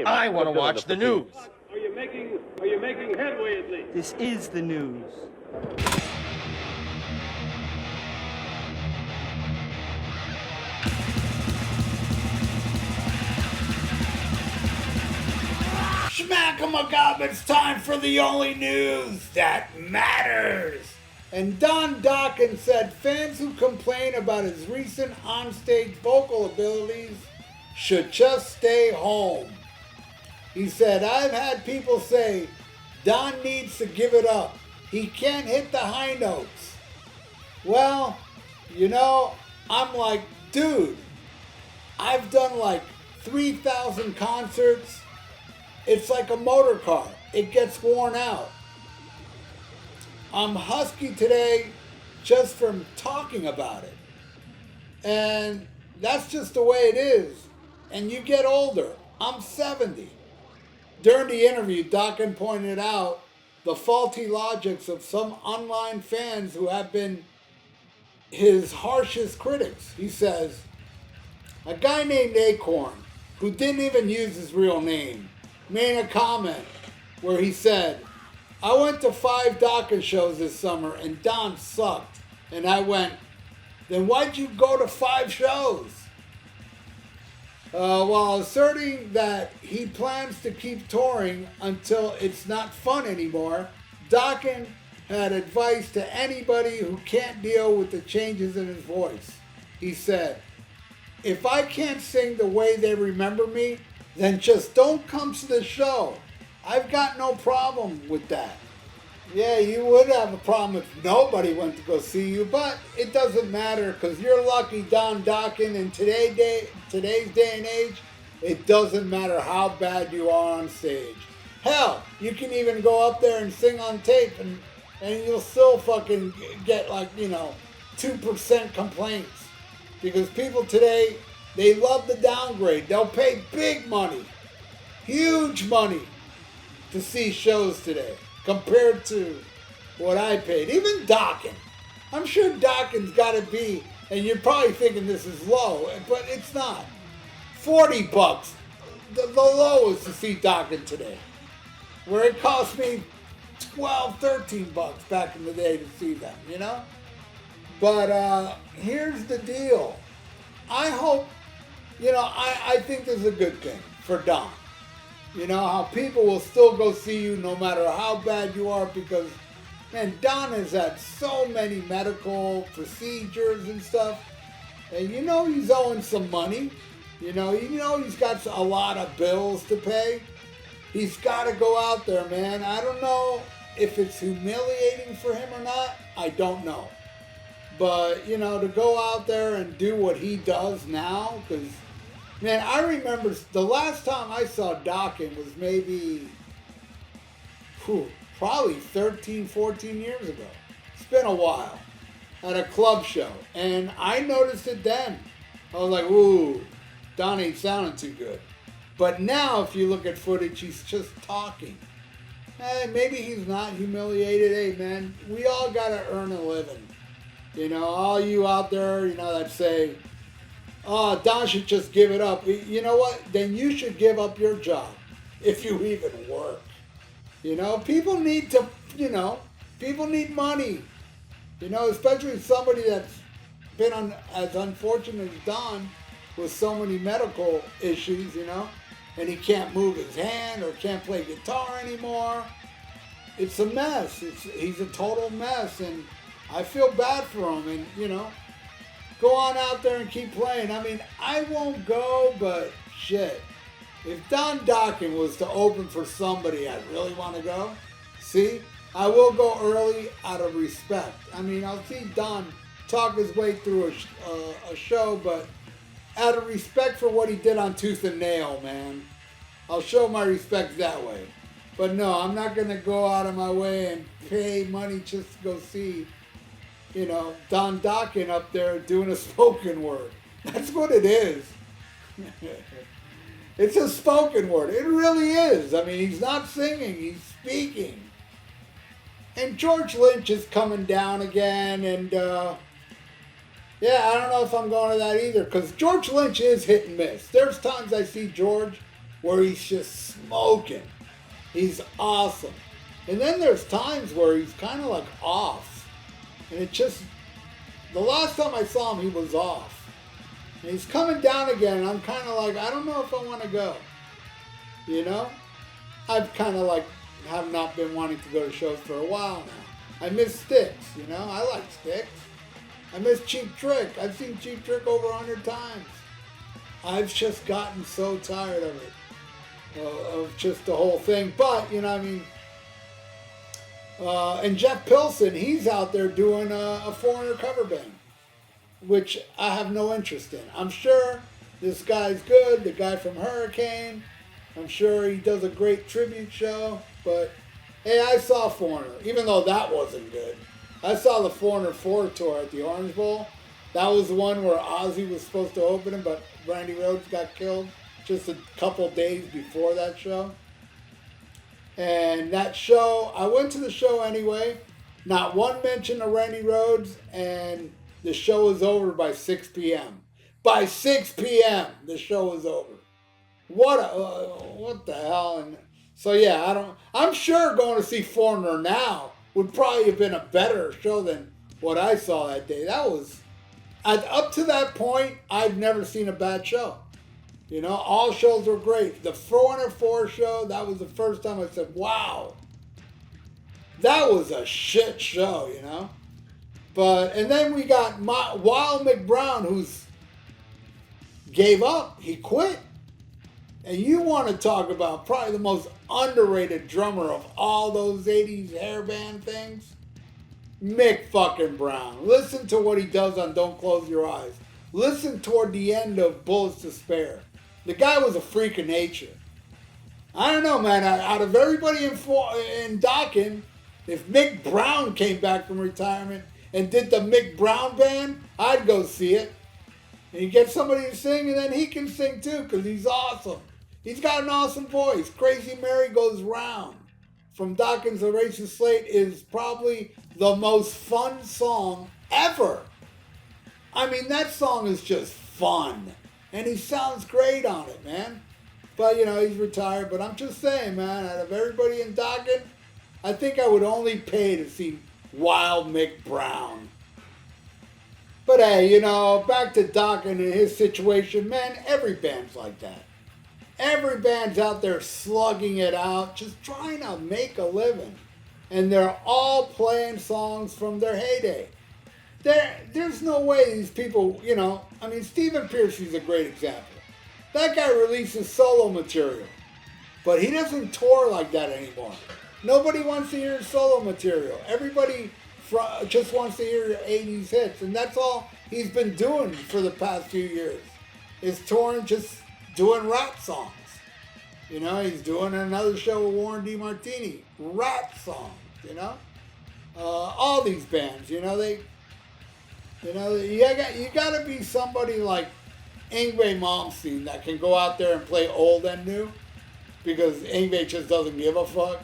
I want to watch the news. Are you making headway at least? This is the news. Schmack-a-ma-gob, it's time for the only news that matters. And Don Dokken said fans who complain about his recent onstage vocal abilities should just stay home. He said, I've had people say, Don needs to give it up. He can't hit the high notes. Well, you know, I'm like, dude, I've done like 3,000 concerts. It's like a motor car. It gets worn out. I'm husky today just from talking about it. And that's just the way it is. And you get older. I'm 70. During the interview, Dokken pointed out the faulty logics of some online fans who have been his harshest critics. He says, a guy named Acorn, who didn't even use his real name, made a comment where he said, I went to 5 Dokken shows this summer and Don sucked. And I went, then why'd you go to 5 shows? While asserting that he plans to keep touring until it's not fun anymore, Dokken had advice to anybody who can't deal with the changes in his voice. He said, if I can't sing the way they remember me, then just don't come to the show. I've got no problem with that. Yeah, you would have a problem if nobody went to go see you, but it doesn't matter because you're lucky, Don Dokken. In today's day and age, it doesn't matter how bad you are on stage. Hell, you can even go up there and sing on tape and you'll still fucking get 2% complaints. Because people today, they love the downgrade. They'll pay big money, huge money to see shows today compared to what I paid. Even Dokken. I'm sure Dokken's got to be, and you're probably thinking this is low, but it's not. $40, the lowest to see Dokken today. Where it cost me $12, $13 back in the day to see them, you know? But here's the deal. I hope, I think this is a good thing for Don. You know, how people will still go see you no matter how bad you are because, man, Don has had so many medical procedures and stuff. And he's owing some money. He's got a lot of bills to pay. He's got to go out there, man. I don't know if it's humiliating for him or not. I don't know. But, to go out there and do what he does now, because, man, I remember the last time I saw Dokken was maybe, probably 13, 14 years ago. It's been a while. At a club show. And I noticed it then. I was like, ooh, Don ain't sounding too good. But now, if you look at footage, he's just talking. Hey, maybe he's not humiliated. Hey, man, we all got to earn a living. All you out there, that say, oh, Don should just give it up. You know what? Then you should give up your job if you even work. People need to, people need money. Especially somebody that's been as unfortunate as Don with so many medical issues, and he can't move his hand or can't play guitar anymore. It's a mess. He's a total mess, and I feel bad for him, and, go on out there and keep playing. I mean, I won't go, but shit. If Don Dokken was to open for somebody I'd really want to go, see, I will go early out of respect. I mean, I'll see Don talk his way through a show, but out of respect for what he did on Tooth and Nail, man, I'll show my respect that way. But no, I'm not going to go out of my way and pay money just to go see Don Dokken up there doing a spoken word. That's what it is. It's a spoken word. It really is. I mean, he's not singing, he's speaking. And George Lynch is coming down again, and I don't know if I'm going to that either, because George Lynch is hit and miss. There's times I see George where he's just smoking. He's awesome. And then there's times where he's kind of like off. And it just, the last time I saw him, he was off. And he's coming down again, and I'm kind of like, I don't know if I want to go. You know? I've kind of like, have not been wanting to go to shows for a while now. I miss Styx, you know? I like Styx. I miss Cheap Trick. I've seen Cheap Trick over 100 times. I've just gotten so tired of it. Of just the whole thing. But, you know, I mean, and Jeff Pilson, he's out there doing a Foreigner cover band, which I have no interest in. I'm sure this guy's good, the guy from Hurricane. I'm sure he does a great tribute show. But, hey, I saw Foreigner, even though that wasn't good. I saw the Foreigner 4 tour at the Orange Bowl. That was the one where Ozzy was supposed to open him, but Randy Rhoads got killed just a couple days before that show. And that show, I went to the show anyway. Not one mention of Randy Rhoads, and the show was over by 6 p.m. By 6 p.m., the show was over. What the hell? And so yeah, I'm sure going to see Foreigner now would probably have been a better show than what I saw that day. That was, up to that point, I've never seen a bad show. You know, all shows were great. The Foreigner 4 show, that was the first time I said, wow, that was a shit show, you know. But, and then we got Wild Mick Brown, who's gave up. He quit. And you want to talk about probably the most underrated drummer of all those 80s hair band things? Mick fucking Brown. Listen to what he does on Don't Close Your Eyes. Listen toward the end of Bullets to Spare. The guy was a freak of nature. I don't know, man. Out of everybody in Dokken, if Mick Brown came back from retirement and did the Mick Brown band, I'd go see it. And you get somebody to sing, and then he can sing too, because he's awesome. He's got an awesome voice. Crazy Mary Goes Round from Dokken's Erasure Slate is probably the most fun song ever. I mean, that song is just fun. And he sounds great on it, man. But, you know, he's retired. But I'm just saying, man, out of everybody in Dokken, I think I would only pay to see Wild Mick Brown. But, hey, you know, back to Dokken and his situation, man, every band's like that. Every band's out there slugging it out, just trying to make a living. And they're all playing songs from their heyday. There's no way these people, you know, I mean, Stephen Pearcy's a great example. That guy releases solo material, but he doesn't tour like that anymore. Nobody wants to hear solo material. Everybody just wants to hear 80s hits, and that's all he's been doing for the past few years, is touring, just doing rap songs. You know, he's doing another show with Warren DeMartini, rap songs, you know. All these bands, you know, you got to be somebody like Yngwie Malmsteen that can go out there and play old and new, because Yngwie just doesn't give a fuck.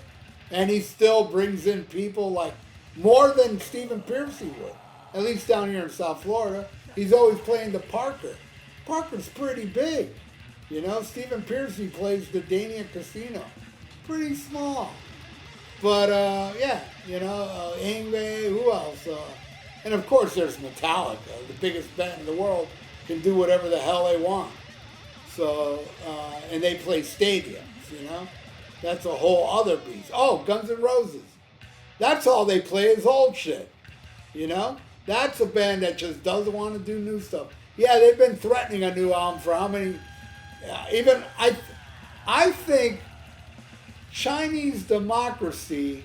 And he still brings in people like more than Stephen Pearcy would, at least down here in South Florida. He's always playing the Parker. Parker's pretty big. You know, Stephen Pearcy plays the Dania Casino. Pretty small. But, yeah, you know, Yngwie, who else? And of course there's Metallica, the biggest band in the world, can do whatever the hell they want. So, and they play stadiums, you know. That's a whole other beast. Oh, Guns N' Roses. That's all they play is old shit, you know. That's a band that just doesn't want to do new stuff. Yeah, they've been threatening a new album for how many, even, I think Chinese Democracy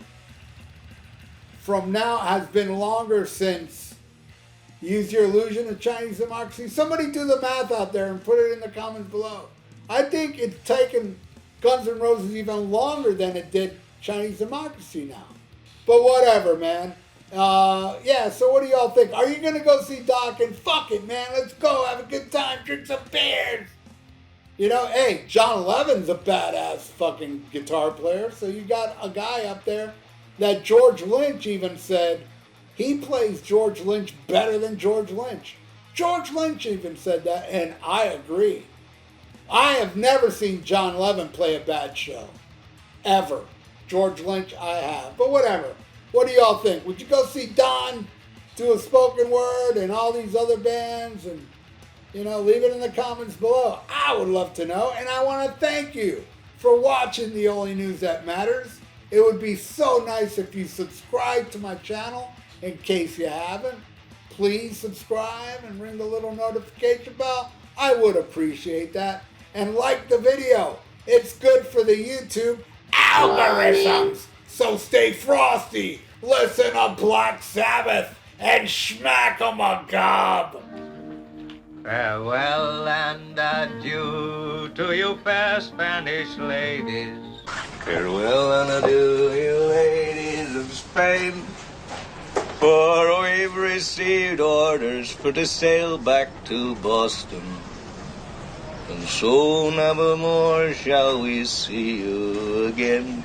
from now has been longer since Use Your Illusion of Chinese Democracy. Somebody do the math out there and put it in the comments below. I think it's taken Guns N' Roses even longer than it did Chinese Democracy now. But whatever, man. Yeah, so what do y'all think? Are you going to go see Dokken? Fuck it, man. Let's go. Have a good time. Drink some beers. You know, hey, John Levin's a badass fucking guitar player. So you got a guy up there that George Lynch even said he plays George Lynch better than George Lynch. George Lynch even said that, and I agree. I have never seen John Levin play a bad show. Ever. George Lynch, I have. But whatever. What do y'all think? Would you go see Don do a spoken word and all these other bands? And, you know, leave it in the comments below. I would love to know. And I want to thank you for watching The Only News That Matters. It would be so nice if you subscribe to my channel in case you haven't. Please subscribe and ring the little notification bell. I would appreciate that. And like the video. It's good for the YouTube algorithms. So stay frosty. Listen to Black Sabbath and smack 'em a gob. Farewell and adieu to you fair Spanish ladies. Farewell and adieu, you ladies of Spain. For we've received orders for to sail back to Boston. And so never more shall we see you again.